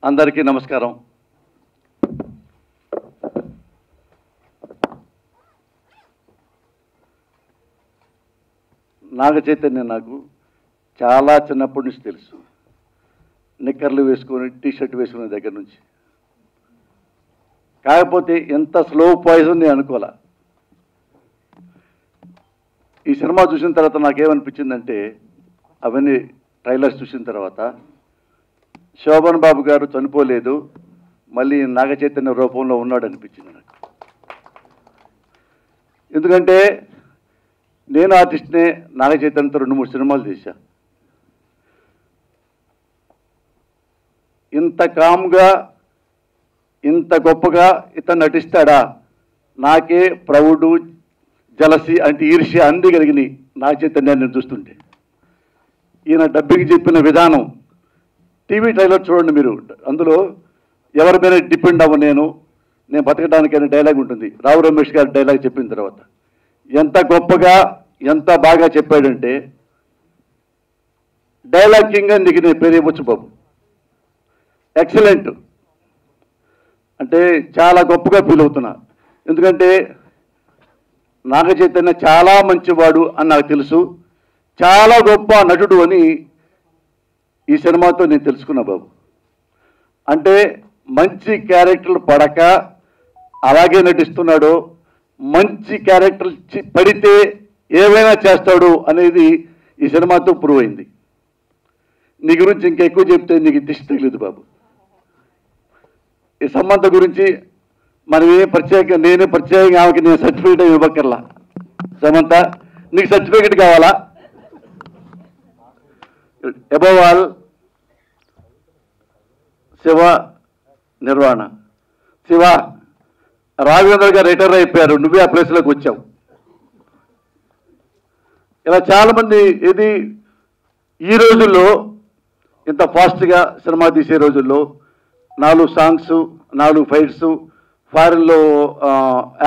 అందరికీ నమస్కారం. నాగ చైతన్య నాకు చాలా చిన్నప్పటి నుంచి తెలుసు. నిక్కర్లు వేసుకొని టీషర్ట్ వేసుకునే దగ్గర నుంచి. కాకపోతే ఎంత స్లో పాయిజన్ నేను అనుకోలే. ఈ సినిమా చూసిన తర్వాత నాకేమనిపించిందంటే, అవన్నీ ట్రైలర్స్ చూసిన తర్వాత శోభన్ బాబు గారు చనిపోలేదు, మళ్ళీ నాగ చైతన్య రూపంలో ఉన్నాడు అనిపించింది నాకు. ఎందుకంటే నేను ఆర్టిస్ట్నే, నాగ చైతన్యతో 2-3 సినిమాలు చేశా. ఇంత కామ్గా ఇంత గొప్పగా ఇతను నటిస్తాడా? నాకే ప్రౌడు, జలసి అంటే ఈర్ష్య అన్నీ కలిగినాయి నాగ చైతన్యాన్ని చూస్తుంటే. ఈయన డబ్బింగ్ చెప్పిన విధానం, టీవీ ట్రైలర్ చూడండి మీరు, అందులో ఎవరి మీద డిపెండ్ అవ్వ నేను బతకడానికి అనే డైలాగ్ ఉంటుంది. రావు రమేష్ గారి డైలాగ్ చెప్పిన తర్వాత ఎంత గొప్పగా ఎంత బాగా చెప్పాడంటే, డైలాగ్ కింగ్ అని నీకు నేను పేరు ఇవ్వచ్చు బాబు. ఎక్సలెంట్ అంటే చాలా గొప్పగా ఫీల్ అవుతున్నా. ఎందుకంటే నాగ చైతన్య చాలా మంచివాడు అని నాకు తెలుసు, చాలా గొప్ప నటుడు అని ఈ సినిమాతో నేను తెలుసుకున్నా బాబు. అంటే మంచి క్యారెక్టర్లు పడక అలాగే నటిస్తున్నాడు, మంచి క్యారెక్టర్ పడితే ఏమైనా చేస్తాడు అనేది ఈ సినిమాతో ప్రూవ్ అయింది. నీ గురించి ఇంకా ఎక్కువ చెప్తే నీకు దిష్టి తగిలేదు బాబు. ఈ సంబంధం గురించి మనం నేనే ప్రత్యేకంగా ఆమెకి నేను సర్టిఫికేట్ ఇవ్వక్కర్లా. సమంత, నీకు సర్టిఫికేట్ కావాలా? Above all Shiva Nirvana. శివ, రాఘవేంద్ర గారు రిటైర్ అయిపోయారు, నువ్వే ఆ ప్లేస్లోకి వచ్చావు. ఇలా చాలామంది ఇది ఈ రోజుల్లో ఇంత ఫాస్ట్గా సినిమా తీసే రోజుల్లో 4 సాంగ్స్, 4 ఫైట్స్, ఫారెన్లో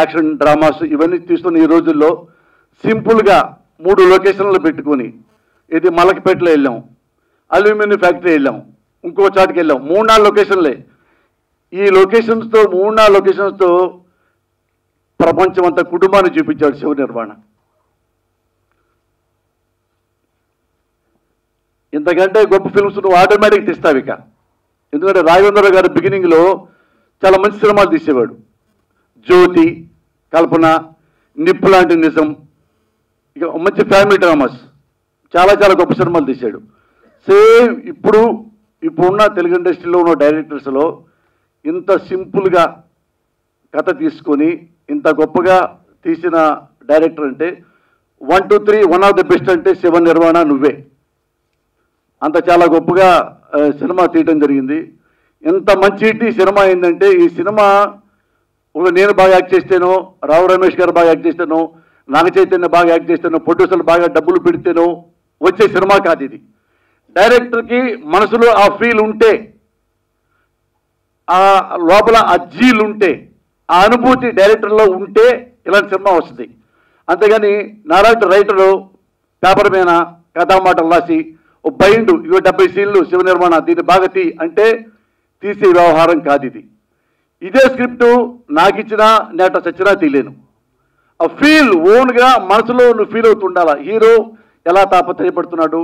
యాక్షన్ డ్రామాస్ ఇవన్నీ తీస్తున్న ఈ రోజుల్లో సింపుల్గా 3 లొకేషన్లు పెట్టుకొని, ఇది మలకపేటలో వెళ్ళాం, అల్యూమినియం ఫ్యాక్టరీ వెళ్ళాం, ఇంకో చాటుకి వెళ్ళాం, 3-4 లొకేషన్లే. ఈ లొకేషన్స్తో 3-4 లొకేషన్స్తో ప్రపంచం అంతా కుటుంబాన్ని చూపించాడు శివ నిర్వాణ. ఇంతకంటే గొప్ప ఫిల్మ్స్ నువ్వు ఆటోమేటిక్ తీస్తావు ఇక. ఎందుకంటే రాఘవేంద్ర గారు బిగినింగ్లో చాలా మంచి సినిమాలు తీసేవాడు. జ్యోతి, కల్పన, నిప్పు లాంటి నిజం, ఇక మంచి ఫ్యామిలీ డ్రామాస్, చాలా చాలా గొప్ప సినిమాలు తీశాడు. సేమ్ ఇప్పుడున్న తెలుగు ఇండస్ట్రీలో ఉన్న డైరెక్టర్స్లో ఇంత సింపుల్గా కథ తీసుకొని ఇంత గొప్పగా తీసిన డైరెక్టర్ అంటే 1, 2, 3 వన్ ఆఫ్ ద బెస్ట్ అంటే శివ నిర్వాణ నువ్వే. అంత చాలా గొప్పగా సినిమా తీయటం జరిగింది. ఎంత మంచి సినిమా అయిందంటే, ఈ సినిమా నేను బాగా యాక్ట్ చేస్తేనో, రావు రమేష్ గారు బాగా యాక్ట్ చేస్తేనో, నాగ చైతన్య బాగా యాక్ట్ చేస్తేనో, ప్రొడ్యూసర్లు బాగా డబ్బులు పెడితేనో వచ్చే సినిమా కాదు ఇది. డైరెక్టర్కి మనసులో ఆ ఫీల్ ఉంటే, ఆ లోపల ఆ జీల్ ఉంటే, ఆ అనుభూతి డైరెక్టర్లో ఉంటే ఇలాంటి సినిమా వస్తుంది. అంతేగాని నారాయణ రైటరు పేపర్ మీద కథామాటలు రాసి ఓ బైండు, ఇవో 70 సీన్లు శివ నిర్మాణ దీన్ని బాగా అంటే తీసే వ్యవహారం కాదు ఇది. ఇదే స్క్రిప్టు నాకు ఇచ్చినా నేట చచ్చినా తీయలేను. ఆ ఫీల్ ఓన్గా మనసులో నువ్వు ఫీల్ అవుతుండాల. హీరో ఎలా తాపత్రయపడుతున్నాడు,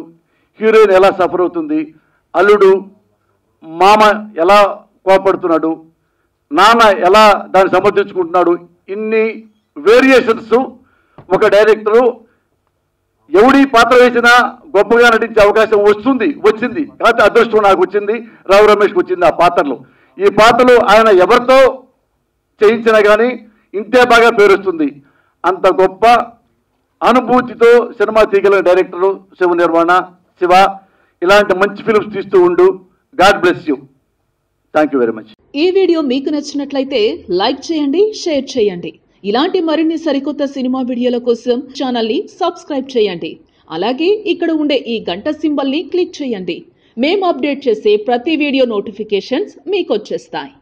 హీరోయిన్ ఎలా సఫర్ అవుతుంది, అల్లుడు మామ ఎలా కోపడుతున్నాడు, నాన్న ఎలా దాన్ని సమర్థించుకుంటున్నాడు, ఇన్ని వేరియేషన్స్ ఒక డైరెక్టరు ఎవడి పాత్ర వేసినా గొప్పగా నటించే అవకాశం వచ్చింది. కాకపోతే అదృష్టం నాకు వచ్చింది, రావు రమేష్కి వచ్చింది ఆ పాత్రలో. ఈ పాత్రలు ఆయన ఎవరితో చేయించినా కానీ ఇంతే బాగా పేరొస్తుంది. అంత గొప్ప అనుభూతితో సినిమా తీయగలిగిన డైరెక్టరు శివ నిర్వాణ. శివ, ఇలాంటి మంచి ఫిల్మ్స్ తీస్తూ ఉండు. God bless you. Thank you very much. ఈ వీడియో మీకు నచ్చినట్లయితే లైక్ చేయండి, షేర్ చేయండి. ఇలాంటి మరిన్ని సరికొత్త సినిమా వీడియోల కోసం ఛానల్ని సబ్స్క్రైబ్ చేయండి. అలాగే ఇక్కడ ఉండే ఈ గంట సింబల్ని క్లిక్ చేయండి. మేము అప్డేట్ చేసే ప్రతి వీడియో నోటిఫికేషన్స్ మీకు వచ్చేస్తాయి.